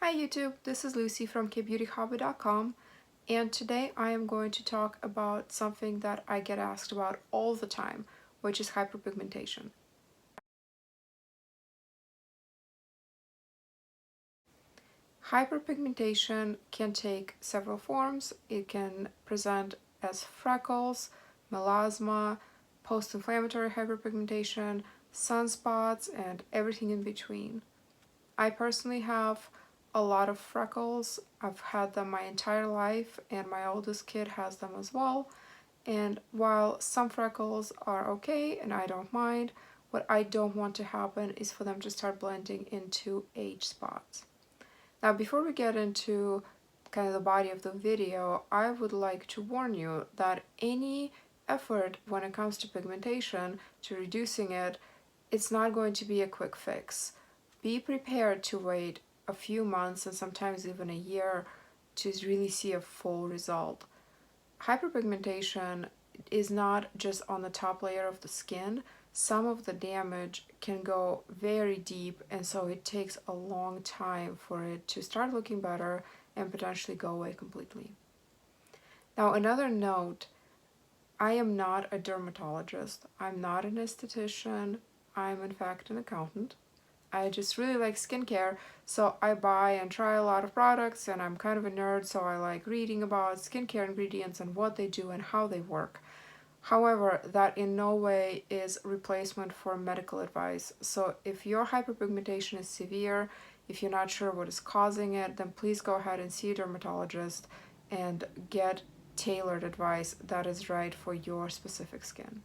Hi YouTube, this is Lucy from KBeautyHobbit.com, and today I am going to talk about something that I get asked about all the time, which is hyperpigmentation. Hyperpigmentation can take several forms. It can present as freckles, melasma, post-inflammatory hyperpigmentation, sunspots, and everything in between. I personally have a lot of freckles. I've had them my entire life, and my oldest kid has them as well. And while some freckles are okay and I don't mind, what I don't want to happen is for them to start blending into age spots. Now, before we get into kind of the body of the video, I would like to warn you that any effort when it comes to pigmentation, to reducing it, it's not going to be a quick fix. Be prepared to wait a few months and sometimes even a year to really see a full result. Hyperpigmentation is not just on the top layer of the skin. Some of the damage can go very deep, and so it takes a long time for it to start looking better and potentially go away completely. Now, another note, I am not a dermatologist. I'm not an esthetician. I'm in fact an accountant. I just really like skincare, so I buy and try a lot of products, and I'm kind of a nerd, so I like reading about skincare ingredients and what they do and how they work. However, that in no way is replacement for medical advice. So if your hyperpigmentation is severe, if you're not sure what is causing it, then please go ahead and see a dermatologist and get tailored advice that is right for your specific skin.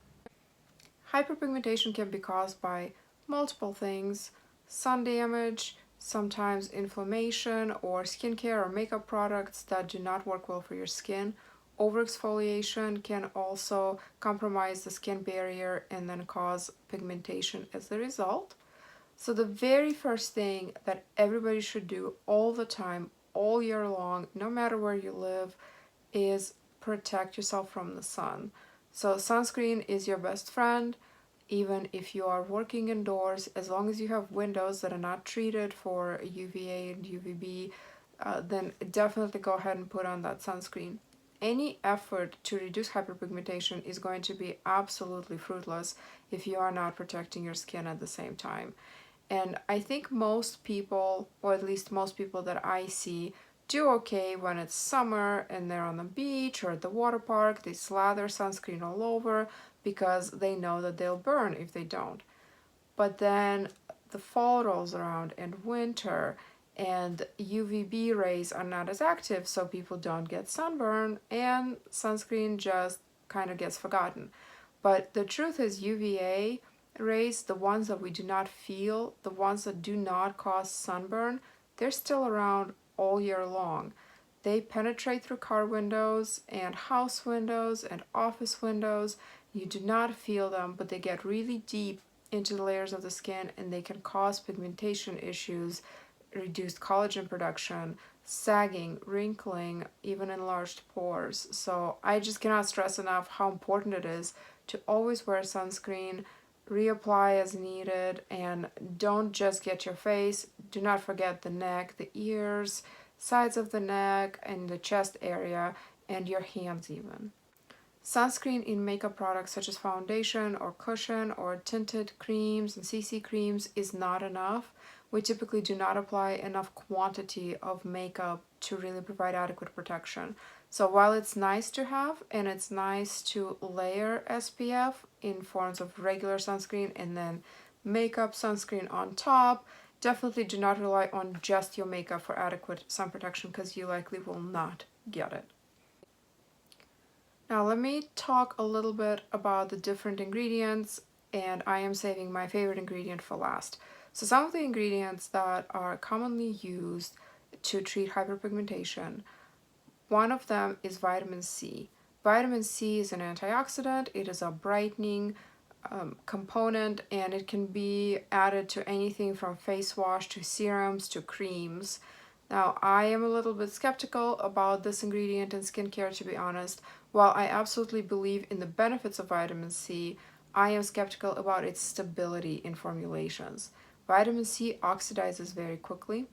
Hyperpigmentation can be caused by multiple things: sun damage, sometimes inflammation, or skincare or makeup products that do not work well for your skin. Overexfoliation can also compromise the skin barrier and then cause pigmentation as a result. So the very first thing that everybody should do all the time, all year long, no matter where you live, is protect yourself from the sun. So sunscreen is your best friend, even if you are working indoors. As long as you have windows that are not treated for UVA and UVB, then definitely go ahead and put on that sunscreen. Any effort to reduce hyperpigmentation is going to be absolutely fruitless if you are not protecting your skin at the same time. And I think most people, or at least most people that I see, do okay when it's summer and they're on the beach or at the water park. They slather sunscreen all over because they know that they'll burn if they don't. But then the fall rolls around and winter, and UVB rays are not as active, so people don't get sunburn, and sunscreen just kind of gets forgotten. But the truth is, UVA rays, the ones that we do not feel, the ones that do not cause sunburn, they're still around all year long. They penetrate through car windows and house windows and office windows. You do not feel them, but they get really deep into the layers of the skin, and they can cause pigmentation issues, reduced collagen production, sagging, wrinkling, even enlarged pores. So I just cannot stress enough how important it is to always wear sunscreen, reapply as needed, and don't just get your face. Do not forget the neck, the ears, sides of the neck, and the chest area, and your hands even. Sunscreen in makeup products such as foundation or cushion or tinted creams and CC creams is not enough. We typically do not apply enough quantity of makeup to really provide adequate protection. So while it's nice to have, and it's nice to layer SPF in forms of regular sunscreen and then makeup sunscreen on top, definitely do not rely on just your makeup for adequate sun protection, because you likely will not get it. Now let me talk a little bit about the different ingredients, and I am saving my favorite ingredient for last. So some of the ingredients that are commonly used to treat hyperpigmentation, one of them is vitamin C. Vitamin C is an antioxidant. It is a brightening component, and it can be added to anything from face wash to serums to creams. Now, I am a little bit skeptical about this ingredient in skincare, to be honest. While I absolutely believe in the benefits of vitamin C, I am skeptical about its stability in formulations. Vitamin C oxidizes very quickly,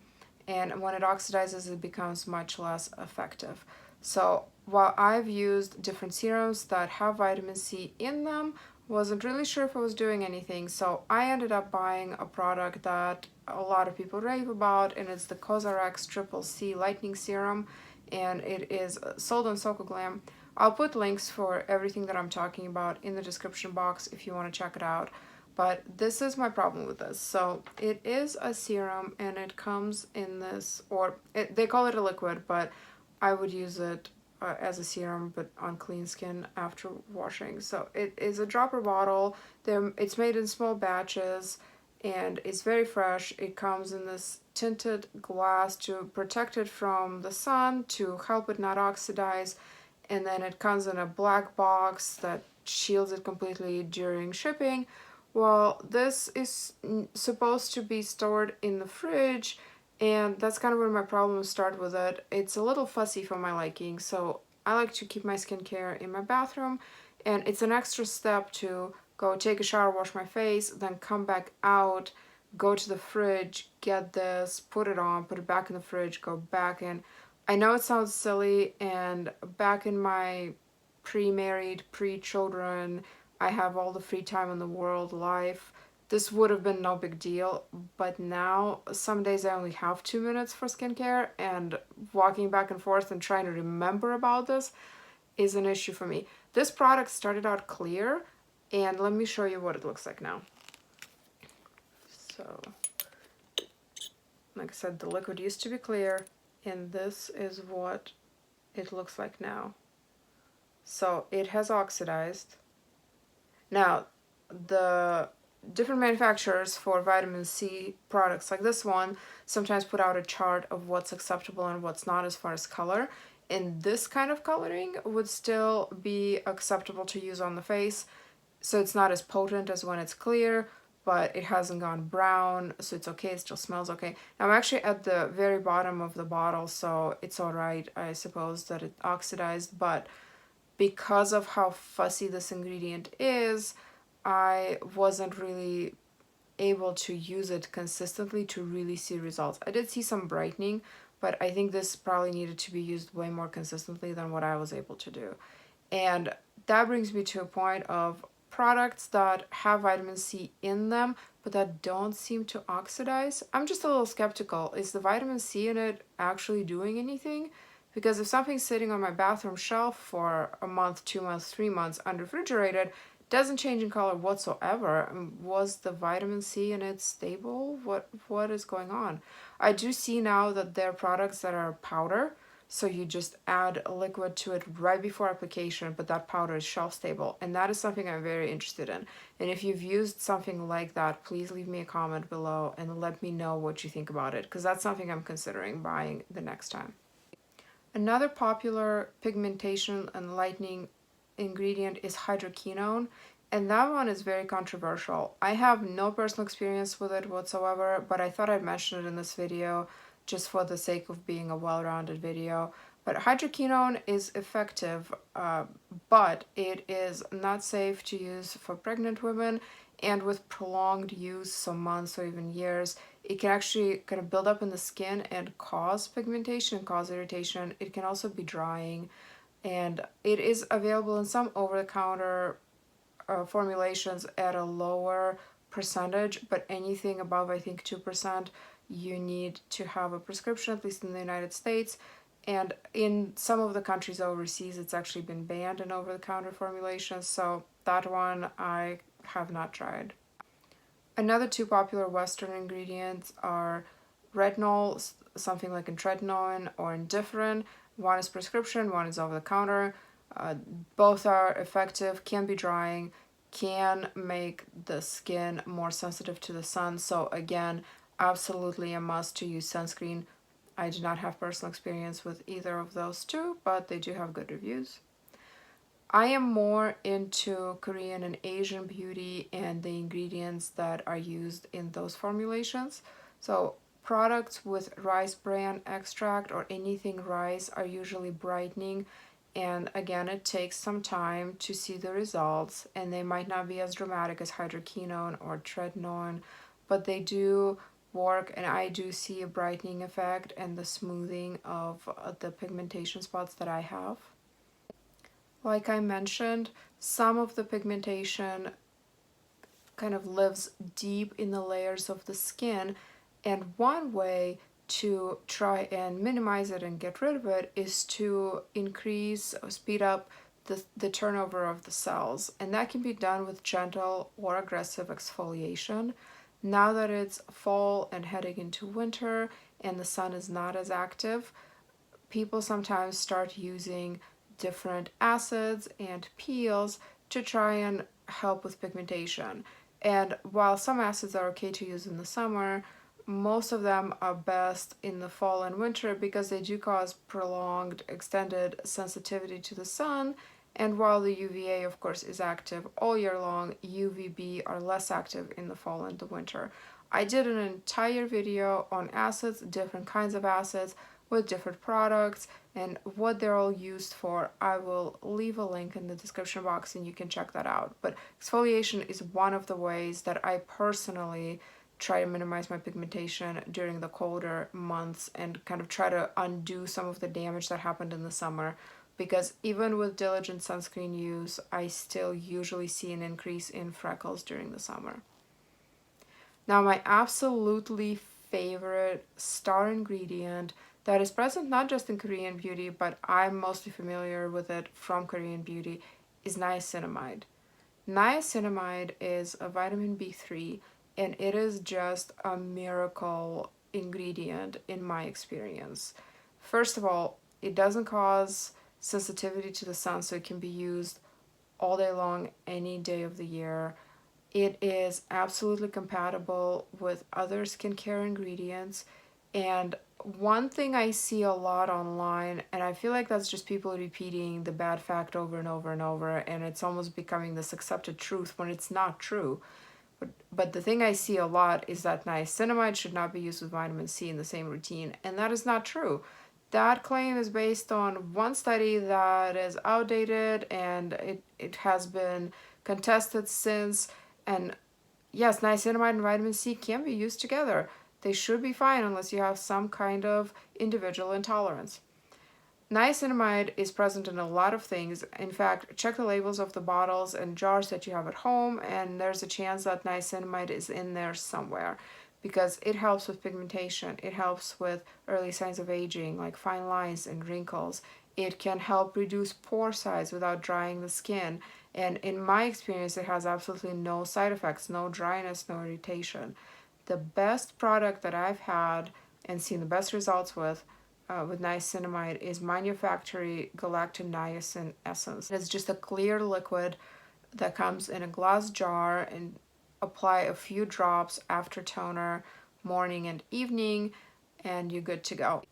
and when it oxidizes it becomes much less effective. So while I've used different serums that have vitamin C in them, wasn't really sure if it was doing anything, so I ended up buying a product that a lot of people rave about, and it's the COSRX Triple C Lightening Serum, and it is sold on SokoGlam. I'll put links for everything that I'm talking about in the description box if you want to check it out. But this is my problem with this. So it is a serum and it comes in this, they call it a liquid, but I would use it as a serum but on clean skin after washing. So it is a dropper bottle. It's made in small batches and it's very fresh. It comes in this tinted glass to protect it from the sun, to help it not oxidize, and then it comes in a black box that shields it completely during shipping. Well, this is supposed to be stored in the fridge, and that's kind of where my problems start with it. It's a little fussy for my liking, so I like to keep my skincare in my bathroom, and it's an extra step to go take a shower, wash my face, then come back out, go to the fridge, get this, put it on, put it back in the fridge, go back in. I know it sounds silly, and back in my pre-married, pre-children, I have all the free time in the world life, this would have been no big deal, but now some days I only have 2 minutes for skincare, and walking back and forth and trying to remember about this is an issue for me. This product started out clear, and let me show you what it looks like now. So, like I said, the liquid used to be clear, and this is what it looks like now. So it has oxidized. Now, the different manufacturers for vitamin C products like this one sometimes put out a chart of what's acceptable and what's not as far as color. And this kind of coloring would still be acceptable to use on the face. So it's not as potent as when it's clear, but it hasn't gone brown, so it's okay, it still smells okay. Now I'm actually at the very bottom of the bottle, so it's alright, I suppose, that it oxidized, but because of how fussy this ingredient is, I wasn't really able to use it consistently to really see results. I did see some brightening, but I think this probably needed to be used way more consistently than what I was able to do. And that brings me to a point of products that have vitamin C in them, but that don't seem to oxidize. I'm just a little skeptical. Is the vitamin C in it actually doing anything? Because if something's sitting on my bathroom shelf for a month, 2 months, 3 months unrefrigerated, doesn't change in color whatsoever. Was the vitamin C in it stable? What is going on? I do see now that there are products that are powder, so you just add a liquid to it right before application, but that powder is shelf stable, and that is something I'm very interested in. And if you've used something like that, please leave me a comment below and let me know what you think about it, because that's something I'm considering buying the next time. Another popular pigmentation and lightening ingredient is hydroquinone, and that one is very controversial. I have no personal experience with it whatsoever, but I thought I'd mention it in this video just for the sake of being a well-rounded video. But hydroquinone is effective, but it is not safe to use for pregnant women, and with prolonged use, so months or even years, it can actually kind of build up in the skin and cause pigmentation, cause irritation. It can also be drying, and it is available in some over-the-counter formulations at a lower percentage, but anything above, I think, 2%, you need to have a prescription, at least in the United States. And in some of the countries overseas, it's actually been banned in over-the-counter formulations, so that one I have not tried. Another two popular Western ingredients are retinol, something like tretinoin or Indifferent. One is prescription, one is over-the-counter. Both are effective, can be drying, can make the skin more sensitive to the sun. So again, absolutely a must to use sunscreen. I do not have personal experience with either of those two, but they do have good reviews. I am more into Korean and Asian beauty and the ingredients that are used in those formulations. So products with rice bran extract or anything rice are usually brightening, and again, it takes some time to see the results, and they might not be as dramatic as hydroquinone or tretinoin, but they do work, and I do see a brightening effect and the smoothing of the pigmentation spots that I have. Like I mentioned, some of the pigmentation kind of lives deep in the layers of the skin, and one way to try and minimize it and get rid of it is to increase or speed up the turnover of the cells, and that can be done with gentle or aggressive exfoliation. Now that it's fall and heading into winter and the sun is not as active, people sometimes start using different acids and peels to try and help with pigmentation. And while some acids are okay to use in the summer, most of them are best in the fall and winter because they do cause prolonged, extended sensitivity to the sun. And while the UVA, of course, is active all year long, UVB are less active in the fall and the winter. I did an entire video on acids, different kinds of acids, with different products and what they're all used for. I will leave a link in the description box and you can check that out. But exfoliation is one of the ways that I personally try to minimize my pigmentation during the colder months and kind of try to undo some of the damage that happened in the summer, because even with diligent sunscreen use, I still usually see an increase in freckles during the summer. Now, my absolutely favorite star ingredient that is present not just in Korean beauty, but I'm mostly familiar with it from Korean beauty, is niacinamide. Niacinamide is a vitamin B3, and it is just a miracle ingredient in my experience. First of all, it doesn't cause sensitivity to the sun, so it can be used all day long, any day of the year. It is absolutely compatible with other skincare ingredients. And one thing I see a lot online, and I feel like that's just people repeating the bad fact over and over and over, and it's almost becoming this accepted truth when it's not true. But the thing I see a lot is that niacinamide should not be used with vitamin C in the same routine, and that is not true. That claim is based on one study that is outdated, and it has been contested since. And yes, niacinamide and vitamin C can be used together. They should be fine unless you have some kind of individual intolerance. Niacinamide is present in a lot of things. In fact, check the labels of the bottles and jars that you have at home, and there's a chance that niacinamide is in there somewhere, because it helps with pigmentation. It helps with early signs of aging, like fine lines and wrinkles. It can help reduce pore size without drying the skin. And in my experience, it has absolutely no side effects, no dryness, no irritation. The best product that I've had and seen the best results with niacinamide is Manyo Galactomyces essence. It's just a clear liquid that comes in a glass jar, and apply a few drops after toner, morning and evening, and you're good to go.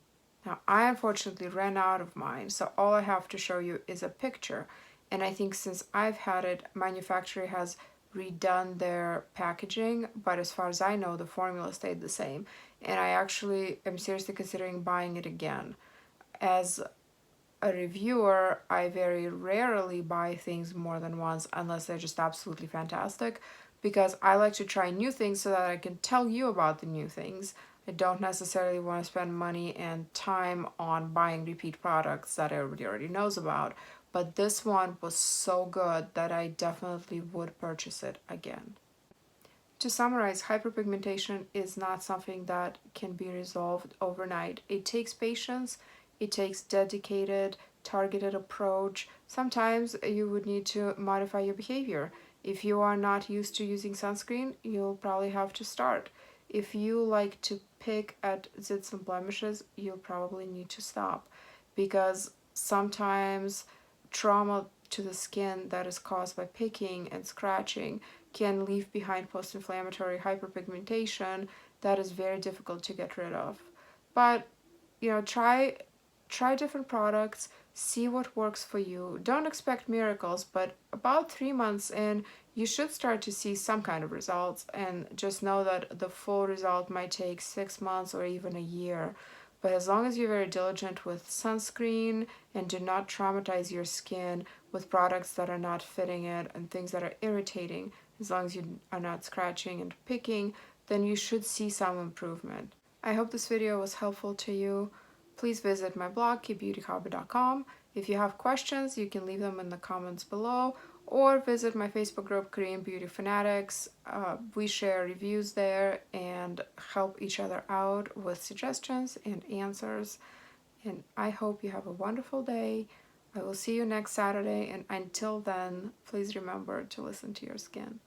Now, I unfortunately ran out of mine, so all I have to show you is a picture. And I think since I've had it, manufacturer has redone their packaging, but as far as I know, the formula stayed the same. And I actually am seriously considering buying it again. As a reviewer, I very rarely buy things more than once unless they're just absolutely fantastic, because I like to try new things so that I can tell you about the new things. I don't necessarily want to spend money and time on buying repeat products that everybody already knows about, but this one was so good that I definitely would purchase it again. To summarize, hyperpigmentation is not something that can be resolved overnight. It takes patience, it takes dedicated, targeted approach. Sometimes you would need to modify your behavior. If you are not used to using sunscreen, you'll probably have to start. If you like to pick at zits and blemishes, you'll probably need to stop, because sometimes trauma to the skin that is caused by picking and scratching can leave behind post-inflammatory hyperpigmentation that is very difficult to get rid of. But try different products, see what works for you. Don't expect miracles, but about 3 months in, you should start to see some kind of results, and just know that the full result might take 6 months or even a year. But as long as you're very diligent with sunscreen and do not traumatize your skin with products that are not fitting it and things that are irritating, as long as you are not scratching and picking, then you should see some improvement. I hope this video was helpful to you. Please visit my blog, KBeautyHobbit.com. If you have questions, you can leave them in the comments below, or visit my Facebook group, Korean Beauty Fanatics. We share reviews there and help each other out with suggestions and answers. And I hope you have a wonderful day. I will see you next Saturday, and until then, please remember to listen to your skin.